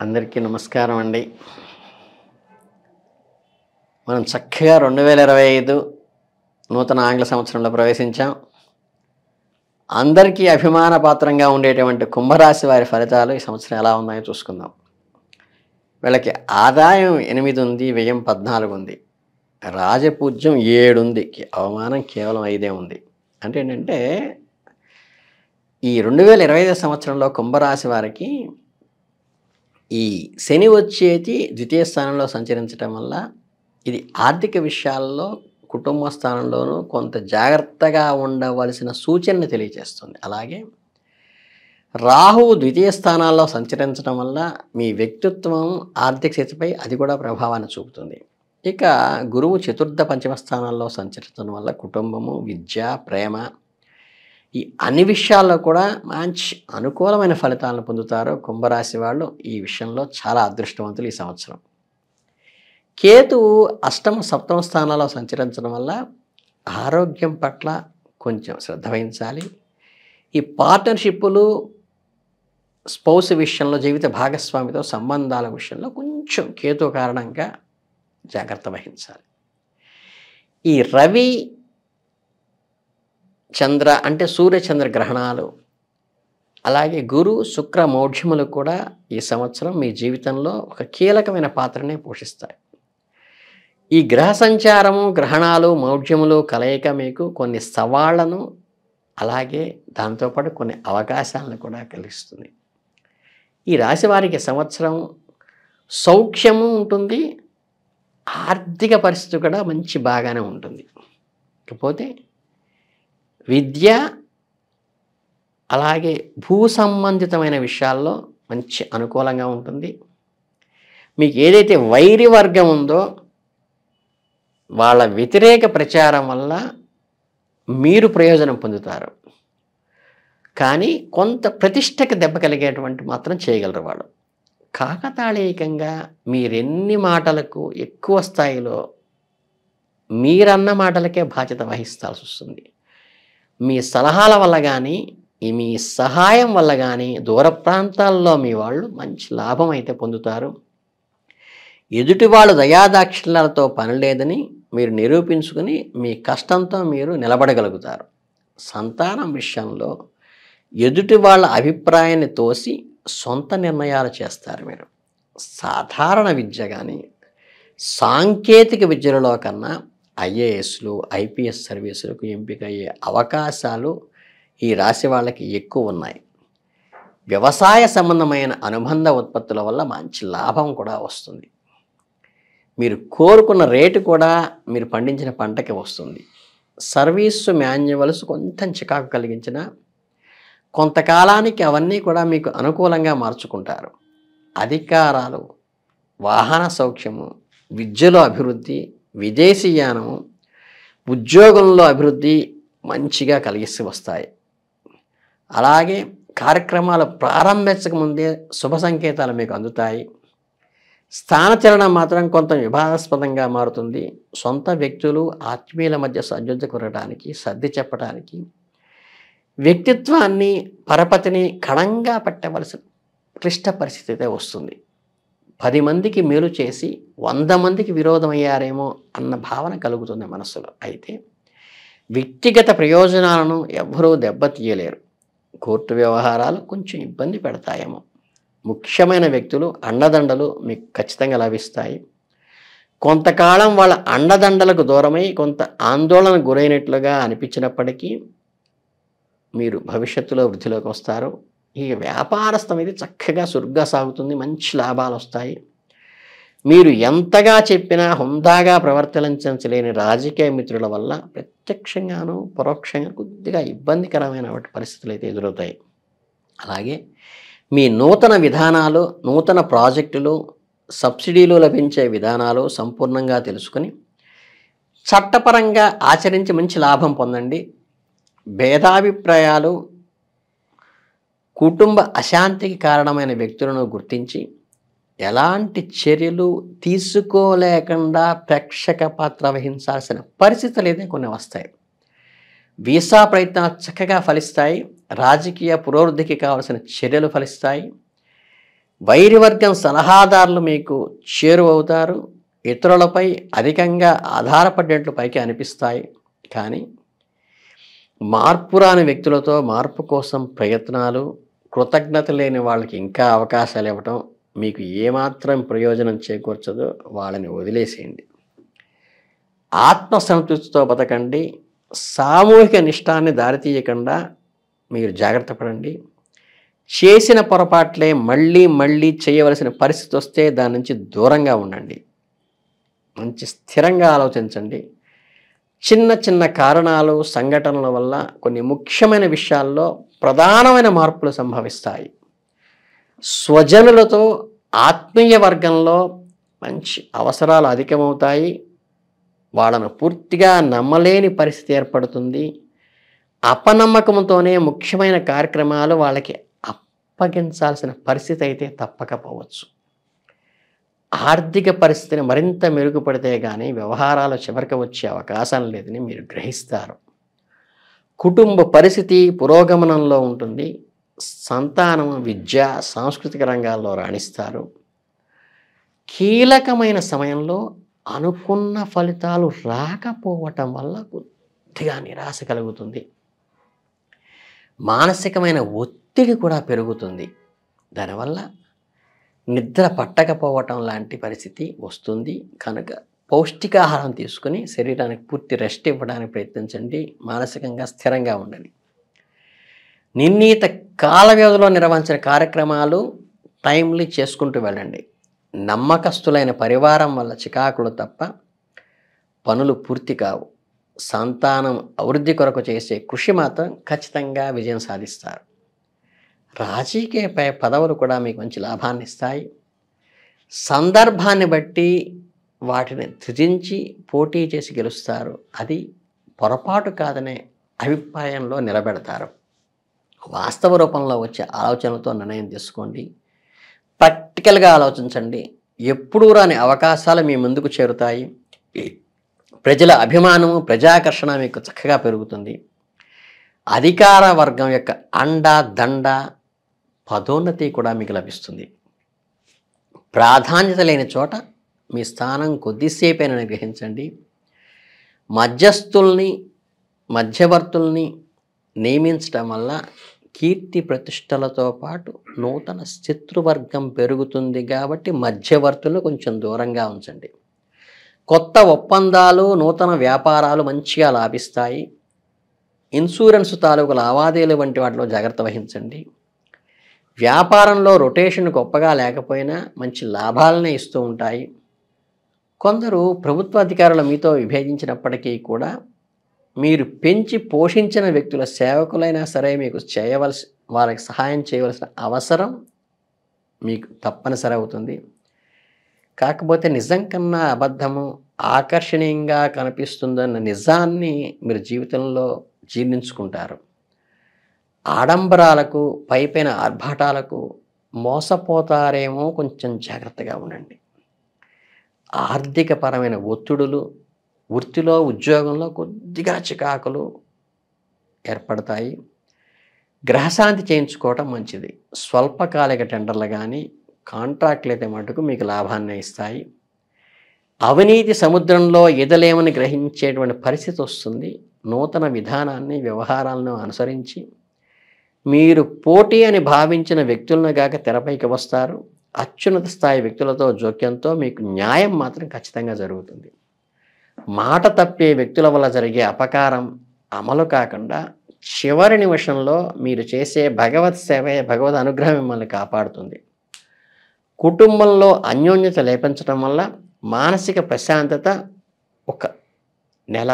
అందరికీ నమస్కారం అండి. మనం చక్కగా 2025 నూతన ఆంగ్ల సంవత్సరంలో ప్రవేశించాం. అందరికీ అభిమాన పాత్రంగా ఉండేటువంటి కుంభరాశి వారి ఫలితాలు ఈ సంవత్సరం ఎలా ఉన్నాయో చూసుకుందాం. వీళ్ళకి ఆదాయం 8 ఉంది, వ్యయం 14 ఉంది, రాజపూజ్యం 7 ఉంది, అవమానం కేవలం 5 ఉంది. అంటే ఏంటంటే ఈ 2025 సంవత్సరంలో కుంభరాశి వారికి ఈ శని వచ్చేది ద్వితీయ స్థానంలో సంచరించడం వల్ల ఇది ఆర్థిక విషయాల్లో కుటుంబ స్థానంలోనూ కొంత జాగ్రత్తగా ఉండవలసిన సూచనని తెలియజేస్తుంది. అలాగే రాహువు ద్వితీయ స్థానాల్లో సంచరించడం వల్ల మీ వ్యక్తిత్వం ఆర్థిక స్థితిపై అది కూడా ప్రభావాన్ని చూపుతుంది. ఇక గురువు చతుర్థ పంచమ స్థానాల్లో సంచరించడం వల్ల కుటుంబము, విద్య, ప్రేమ ఈ అన్ని విషయాల్లో కూడా మంచి అనుకూలమైన ఫలితాలను పొందుతారు. కుంభరాశి వాళ్ళు ఈ విషయంలో చాలా అదృష్టవంతులు ఈ సంవత్సరం. కేతువు అష్టమ సప్తమ స్థానాల్లో సంచరించడం వల్ల ఆరోగ్యం పట్ల కొంచెం శ్రద్ధ వహించాలి. ఈ పార్ట్నర్షిప్పులు, స్పౌస్ విషయంలో, జీవిత భాగస్వామితో సంబంధాల విషయంలో కొంచెం కేతు కారణంగా జాగ్రత్త వహించాలి. ఈ రవి చంద్ర అంటే సూర్యచంద్ర గ్రహణాలు, అలాగే గురు శుక్ర మౌఢ్యములు కూడా ఈ సంవత్సరం మీ జీవితంలో ఒక కీలకమైన పాత్రనే పోషిస్తాయి. ఈ గ్రహ సంచారము, గ్రహణాలు, మౌఢ్యములు కలయిక మీకు కొన్ని సవాళ్లను, అలాగే దాంతోపాటు కొన్ని అవకాశాలను కూడా కలిగిస్తుంది. ఈ రాశి వారికి సంవత్సరం సౌఖ్యము ఉంటుంది, ఆర్థిక పరిస్థితి కూడా మంచి బాగానే ఉంటుంది. ఇకపోతే విద్య, అలాగే భూ సంబంధితమైన విషయాల్లో మంచి అనుకూలంగా ఉంటుంది. మీకు ఏదైతే వైరి వర్గం ఉందో వాళ్ళ వ్యతిరేక ప్రచారం వల్ల మీరు ప్రయోజనం పొందుతారు, కానీ కొంత ప్రతిష్టకి దెబ్బ కలిగేటువంటి మాత్రం చేయగలరు వాళ్ళు. కాకతాళీయంగా మీరెన్ని మాటలకు ఎక్కువ స్థాయిలో మీరన్న మాటలకే బాధ్యత వహిస్తాల్సి వస్తుంది. మీ సలహాల వల్ల కానీ, మీ సహాయం వల్ల కానీ దూర ప్రాంతాల్లో మీ వాళ్ళు మంచి లాభం అయితే పొందుతారు. ఎదుటి వాళ్ళు దయాదాక్షిణ్యాలతో పని లేదని మీరు నిరూపించుకుని మీ కష్టంతో మీరు నిలబడగలుగుతారు. సంతానం విషయంలో ఎదుటి వాళ్ళ అభిప్రాయాన్ని తోసి సొంత నిర్ణయాలు చేస్తారు మీరు. సాధారణ విద్య కానీ సాంకేతిక విద్యలలో కన్నా ఐఏఎస్లు, ఐపీఎస్ సర్వీసులకు ఎంపిక అయ్యే అవకాశాలు ఈ రాశి వాళ్ళకి ఎక్కువ ఉన్నాయి. వ్యవసాయ సంబంధమైన అనుబంధ ఉత్పత్తుల వల్ల మంచి లాభం కూడా వస్తుంది. మీరు కోరుకున్న రేటు కూడా మీరు పండించిన పంటకి వస్తుంది. సర్వీసు మాన్యువల్స్ కొంచెం చికాకు కలిగించిన కొంతకాలానికి అవన్నీ కూడా మీకు అనుకూలంగా మార్చుకుంటారు. అధికారాలు, వాహన సౌఖ్యము, విద్యలో అభివృద్ధి, విదేశీయానము, ఉద్యోగంలో అభివృద్ధి మంచిగా కలిగిసి వస్తాయి. అలాగే కార్యక్రమాలు ప్రారంభించక ముందే శుభ సంకేతాలు మీకు అందుతాయి. స్థానచలనం మాత్రం కొంత వివాదాస్పదంగా మారుతుంది. సొంత వ్యక్తులు, ఆత్మీయుల మధ్య సయోధ్య కురడానికి, సర్ది చెప్పడానికి, వ్యక్తిత్వాన్ని, పరపతిని కణంగా పెట్టవలసిన క్లిష్ట పరిస్థితి అయితే వస్తుంది. 10 మందికి మేలు చేసి 100 మందికి విరోధమయ్యారేమో అన్న భావన కలుగుతుంది మనస్సులో. అయితే వ్యక్తిగత ప్రయోజనాలను ఎవ్వరూ దెబ్బతీయలేరు. కోర్టు వ్యవహారాలు కొంచెం ఇబ్బంది పెడతాయేమో. ముఖ్యమైన వ్యక్తులు, అండదండలు మీకు ఖచ్చితంగా లభిస్తాయి. కొంతకాలం వాళ్ళ అండదండలకు దూరమై కొంత ఆందోళనకు గురైనట్లుగా అనిపించినప్పటికీ మీరు భవిష్యత్తులో వృద్ధిలోకి వస్తారు. ఈ వ్యాపారస్థం ఇది చక్కగా సురుగ్గా సాగుతుంది, మంచి లాభాలు వస్తాయి. మీరు ఎంతగా చెప్పినా హుందాగా ప్రవర్తించలేని రాజకీయ మిత్రుల వల్ల ప్రత్యక్షంగాను పరోక్షంగా కొద్దిగా ఇబ్బందికరమైన పరిస్థితులు అయితే ఎదురవుతాయి. అలాగే మీ నూతన విధానాలు, నూతన ప్రాజెక్టులు, సబ్సిడీలు లభించే విధానాలు సంపూర్ణంగా తెలుసుకుని చట్టపరంగా ఆచరించి మంచి లాభం పొందండి. భేదాభిప్రాయాలు, కుటుంబ అశాంతికి కారణమైన వ్యక్తులను గుర్తించి ఎలాంటి చర్యలు తీసుకోలేకుండా ప్రేక్షక పాత్ర వహించాల్సిన పరిస్థితులు అయితే కొన్ని వస్తాయి. వీసా ప్రయత్నాలు చక్కగా ఫలిస్తాయి. రాజకీయ పురోభివృద్ధికి కావలసిన చర్యలు ఫలిస్తాయి. వైరివర్గం సలహాదారులు మీకు చేరువవుతారు. ఇతరులపై అధికంగా ఆధారపడినట్లు పైకి అనిపిస్తాయి. కానీ మార్పు రాని వ్యక్తులతో మార్పు కోసం ప్రయత్నాలు, కృతజ్ఞత లేని వాళ్ళకి ఇంకా అవకాశాలు ఇవ్వటం మీకు ఏమాత్రం ప్రయోజనం చేకూర్చదో వాళ్ళని వదిలేసేయండి. ఆత్మసంతృప్తితో బతకండి. సామూహిక నిష్ఠాన్ని దారితీయకుండా మీరు జాగ్రత్త పడండి. చేసిన పొరపాట్లే మళ్ళీ మళ్ళీ చేయవలసిన పరిస్థితి వస్తే దాని నుంచి దూరంగా ఉండండి. మంచి స్థిరంగా ఆలోచించండి. చిన్న చిన్న కారణాలు, సంఘటనల వల్ల కొన్ని ముఖ్యమైన విషయాల్లో ప్రధానమైన మార్పులు సంభవిస్తాయి. స్వజనులతో ఆత్మీయ వర్గంలో మంచి అవసరాలు అధికమవుతాయి. వాళ్ళను పూర్తిగా నమ్మలేని పరిస్థితి ఏర్పడుతుంది. అపనమ్మకంతోనే ముఖ్యమైన కార్యక్రమాలు వాళ్ళకి అప్పగించాల్సిన పరిస్థితి అయితే తప్పకపోవచ్చు. ఆర్థిక పరిస్థితిని మరింత మెరుగుపడితే కానీ వ్యవహారాలు చివరికి వచ్చే అవకాశం లేదని మీరు గ్రహిస్తారు. కుటుంబ పరిస్థితి పురోగమనంలో ఉంటుంది. సంతానం, విద్య, సాంస్కృతిక రంగాల్లో రాణిస్తారు. కీలకమైన సమయంలో అనుకున్న ఫలితాలు రాకపోవటం వల్ల కొద్దిగా నిరాశ కలుగుతుంది. మానసికమైన ఒత్తిడి కూడా పెరుగుతుంది. దానివల్ల నిద్ర పట్టకపోవటం లాంటి పరిస్థితి వస్తుంది. కనుక పౌష్టికాహారం తీసుకుని శరీరానికి పూర్తి రెస్ట్ ఇవ్వడానికి ప్రయత్నించండి. మానసికంగా స్థిరంగా ఉండండి. నిర్ణీత కాల వ్యవధిలో నిర్వహించిన కార్యక్రమాలు టైమ్లీ చేసుకుంటూ వెళ్ళండి. నమ్మకస్తులైన పరివారం వల్ల చికాకులు తప్ప పనులు పూర్తి కావు. సంతానం అభివృద్ధి కొరకు చేసే కృషి మాత్రం ఖచ్చితంగా విజయం సాధిస్తారు. రాజకీయ పదవులు కూడా మీకు మంచి లాభాన్ని ఇస్తాయి. సందర్భాన్ని బట్టి వాటిని త్యజించి పోటీ చేసి గెలుస్తారు. అది పొరపాటు కాదనే అభిప్రాయంలో నిలబెడతారు. వాస్తవ రూపంలో వచ్చే ఆలోచనలతో నిర్ణయం తీసుకోండి. ప్రాక్టికల్గా ఆలోచించండి. ఎప్పుడూ రాని అవకాశాలు మీ ముందుకు చేరుతాయి. ప్రజల అభిమానము, ప్రజాకర్షణ మీకు చక్కగా పెరుగుతుంది. అధికార వర్గం యొక్క అండ, దండ, పదోన్నతి కూడా మీకు లభిస్తుంది. ప్రాధాన్యత లేని చోట మీ స్థానం కొద్దిసేపైనా గ్రహించండి. మధ్యవర్తుల్ని నియమించడం వల్ల కీర్తి ప్రతిష్టలతో పాటు నూతన శత్రువర్గం పెరుగుతుంది. కాబట్టి మధ్యవర్తులను కొంచెం దూరంగా ఉంచండి. కొత్త ఒప్పందాలు, నూతన వ్యాపారాలు మంచిగా లాభిస్తాయి. ఇన్సూరెన్స్ తాలూకు లావాదేవీలు వంటి వాటిలో జాగ్రత్త వహించండి. వ్యాపారంలో రొటేషన్ గొప్పగా లేకపోయినా మంచి లాభాలనే ఇస్తూ ఉంటాయి. కొందరు ప్రభుత్వ అధికారులు మీతో విభేదించినప్పటికీ కూడా మీరు పెంచి పోషించిన వ్యక్తుల సేవకులైనా సరే మీకు వారికి సహాయం చేయవలసిన అవసరం మీకు తప్పనిసరి అవుతుంది. కాకపోతే నిజం కన్నా అబద్ధము ఆకర్షణీయంగా కనిపిస్తుందన్న నిజాన్ని మీరు జీవితంలో జీర్ణించుకుంటారు. ఆడంబరాలకు, పైపైన ఆర్భాటాలకు మోసపోతారేమో, కొంచెం జాగ్రత్తగా ఉండండి. ఆర్థికపరమైన ఒత్తిడులు, వృత్తిలో, ఉద్యోగంలో కొద్దిగా చికాకులు ఏర్పడతాయి. గ్రహశాంతి చేయించుకోవటం మంచిది. స్వల్పకాలిక టెండర్లు కానీ కాంట్రాక్ట్లు అయితే మటుకు మీకు లాభాన్ని ఇస్తాయి. అవినీతి సముద్రంలో ఈదలేమని గ్రహించేటువంటి పరిస్థితి వస్తుంది. నూతన విధానాన్ని, వ్యవహారాలను అనుసరించి మీరు పోటీ అని భావించిన వ్యక్తులను గాక తెరపైకి వస్తారు. అత్యున్నత స్థాయి వ్యక్తులతో జోక్యంతో మీకు న్యాయం మాత్రం ఖచ్చితంగా జరుగుతుంది. మాట తప్పే వ్యక్తుల వల్ల జరిగే అపకారం అమలు కాకుండా చివరి నిమిషంలో మీరు చేసే భగవత్ సేవే, భగవద్ అనుగ్రహం మిమ్మల్ని కాపాడుతుంది. కుటుంబంలో అన్యోన్యత లేపించడం వల్ల మానసిక ప్రశాంతత 1 నెల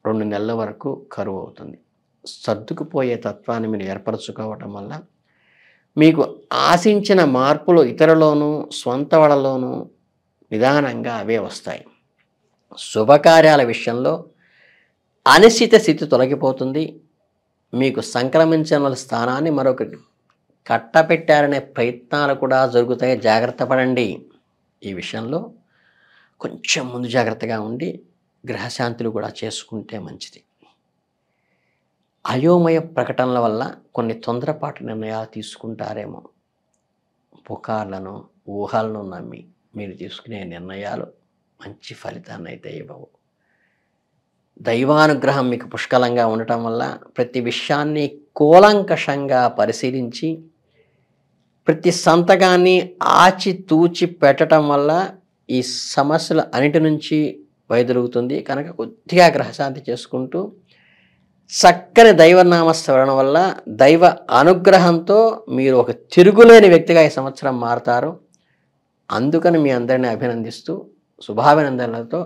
2 నెలల వరకు కరువు అవుతుంది. సర్దుకుపోయే తత్వాన్ని మీరు ఏర్పరచుకోవటం వల్ల మీకు ఆశించిన మార్పులు ఇతరులోనూ, స్వంత వాళ్ళలోనూ నిదానంగా అవే వస్తాయి. శుభకార్యాల విషయంలో అనిశ్చిత స్థితి తొలగిపోతుంది. మీకు సంక్రమించిన స్థానాన్ని మరొకటి కట్టపెట్టారనే ప్రయత్నాలు కూడా జరుగుతాయి. జాగ్రత్త పడండి. ఈ విషయంలో కొంచెం ముందు జాగ్రత్తగా ఉండి గ్రహశాంతులు కూడా చేసుకుంటే మంచిది. అయోమయ ప్రకటనల వల్ల కొన్ని తొందరపాటు నిర్ణయాలు తీసుకుంటారేమో. పుకార్లను, ఊహలను నమ్మి మీరు తీసుకునే నిర్ణయాలు మంచి ఫలితాన్ని అయితే ఇవ్వవు. దైవానుగ్రహం మీకు పుష్కలంగా ఉండటం వల్ల ప్రతి విషయాన్ని కూలంకషంగా పరిశీలించి ప్రతి సంతకాన్ని ఆచితూచి పెట్టడం వల్ల ఈ సమస్యలు అన్నిటి నుంచి వైదొలుగుతుంది. కనుక కొద్దిగా గ్రహశాంతి చేసుకుంటూ చక్కని దైవనామస్మరణ వల్ల దైవ అనుగ్రహంతో మీరు ఒక తిరుగులేని వ్యక్తిగా ఈ సంవత్సరం మారతారు. అందుకని మీ అందరినీ అభినందిస్తూ శుభాభినందనలతో